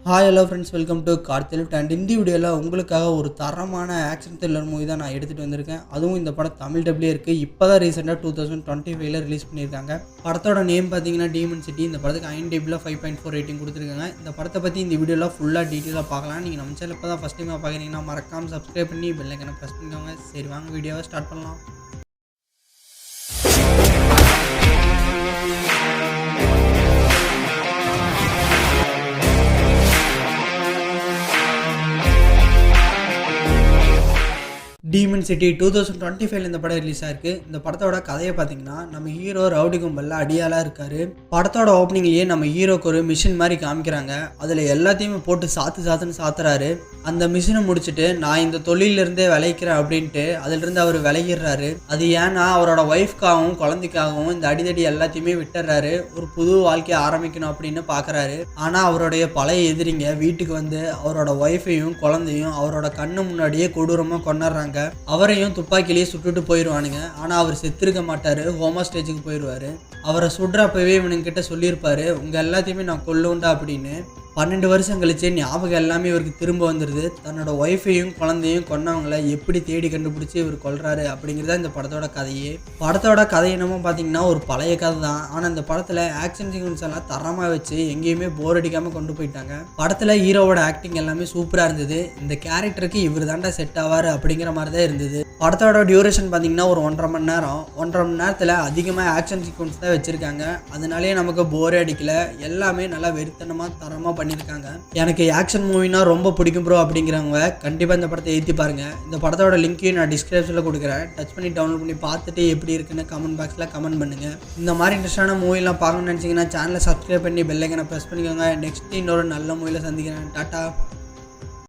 Hi hello friends, welcome to car தெலுட். And இந்த வீடியோவில் உங்களுக்காக ஒரு தரமான ஆக்ஷன் த்ரில்லர் மூவி தான் நான் எடுத்துகிட்டு வந்திருக்கேன். அதுவும் இந்த படம் தமிழ் டப்லேயே இருக்குது. இப்போ தான் ரீசெண்டாக 2025 ரிலீஸ் பண்ணியிருக்காங்க. படத்தோட நேம் பார்த்தீங்கன்னா டீமன் சிட்டி. இந்த படத்துக்கு IMDbல 5.4 ரேட்டிங் கொடுத்துருக்காங்க. இந்த படத்தை பற்றி இந்த வீடியோவில் ஃபுல்லாக டீட்டெயிலாக பார்க்கலாம். நீங்கள் நம்ம சேனல் இப்போ தான் ஃபஸ்ட் டைமாக பார்க்குறீங்கன்னா மறக்காமல் சப்ஸ்கிரைப் பண்ணி பெல் ஐக்கனை ப்ரெஸ் பண்ணிக்கோங்க. சரி, வாங்க வீடியோவை ஸ்டார்ட் பண்ணலாம். டீமன் சிட்டி 2025 இந்த படம் ரிலீஸ் ஆயிருக்கு. இந்த படத்தோட கதையை பார்த்தீங்கன்னா, நம்ம ஹீரோ ரவுடி கும்பலில் அடியாளாக இருக்காரு. படத்தோட ஓப்பனிங்லேயே நம்ம ஹீரோக்கு ஒரு மிஷின் மாதிரி காமிக்கிறாங்க. அதில் எல்லாத்தையுமே போட்டு சாத்துன்னு சாத்துறாரு. அந்த மிஷினை முடிச்சுட்டு நான் இந்த தொழிலிருந்தே விளைக்கிறேன் அப்படின்ட்டு அதிலிருந்து அவர் விளையிடுறாரு. அது ஏன்னா அவரோட ஒய்ஃப்காகவும் குழந்தைக்காகவும் இந்த அடிதடி எல்லாத்தையுமே விட்டுறாரு. ஒரு புது வாழ்க்கையை ஆரம்பிக்கணும் அப்படின்னு பார்க்குறாரு. ஆனால் அவருடைய பழைய எதிரிங்க வீட்டுக்கு வந்து அவரோட ஒய்ஃபையும் குழந்தையும் அவரோட கண்ணு முன்னாடியே கொடூரமாக கொண்டுறாங்க. அவரையும் துப்பாக்கிலேயே சுட்டுட்டு போயிடுவானுங்க. ஆனால் அவர் செத்துருக்க மாட்டார், ஹோமா ஸ்டேஜுக்கு போயிடுவார். அவரை சுடுறப்பவே இவனுங்கிட்ட சொல்லியிருப்பாரு, உங்கள் எல்லாத்தையுமே நான் கொல்லுண்டா அப்படின்னு. 12 வருஷம் கழிச்சு ஞாபகம் எல்லாமே இவருக்கு திரும்ப வந்துடுது. தன்னோட ஒய்ஃபையும் குழந்தையும் கொன்னவங்களை எப்படி தேடி கண்டுபிடிச்சி இவர் கொல்றாரு அப்படிங்கிறத இந்த படத்தோட கதையே. படத்தோட கதை என்னமோ பார்த்தீங்கன்னா ஒரு பழைய கதை தான். ஆனால் இந்த படத்தில் ஆக்ஷன் சீக்வன்ஸ் எல்லாம் தரமாக வச்சு எங்கேயுமே போர் அடிக்காமல் கொண்டு போயிட்டாங்க. படத்தில் ஹீரோவோட ஆக்டிங் எல்லாமே சூப்பராக இருந்தது. இந்த கேரக்டருக்கு இவர் தாண்டா செட் ஆவார் அப்படிங்கிற மாதிரி தான் இருந்தது. படத்தோட டியூரேஷன் பார்த்தீங்கன்னா ஒரு 1.5 மணி நேரம். 1.5 மணி நேரத்தில் அதிகமாக ஆக்ஷன் சீக்வன்ஸ் தான் வச்சுருக்காங்க. அதனாலேயே நமக்கு போரே அடிக்கல. எல்லாமே நல்லா வெறித்தனமாக தரமாக பண்ணியிருக்காங்க. எனக்கு ஆக்ஷன் மூவினா ரொம்ப பிடிக்கும் ப்ரோ அப்படிங்கிறவங்க கண்டிப்பாக இந்த படத்தை ஏற்றி பாருங்கள். இந்த படத்தோட லிங்க்கையும் நான் டிஸ்கிரிப்ஷனில் கொடுக்குறேன். டச் பண்ணி டவுன்லோட் பண்ணி பார்த்துட்டு எப்படி இருக்குன்னு கமெண்ட் பாக்ஸில் கமெண்ட் பண்ணுங்கள். இந்த மாதிரி இன்ட்ரெஸ்டான மூவிலாம் பார்க்கணும்னு நினச்சிங்கன்னா சேனலை சப்ஸ்கிரைப் பண்ணி பெல் ஐக்கனை ப்ரெஸ் பண்ணிக்கோங்க. நெக்ஸ்ட் இன்னொரு நல்ல மூவியில் சந்திக்கிறேன். டாட்டா.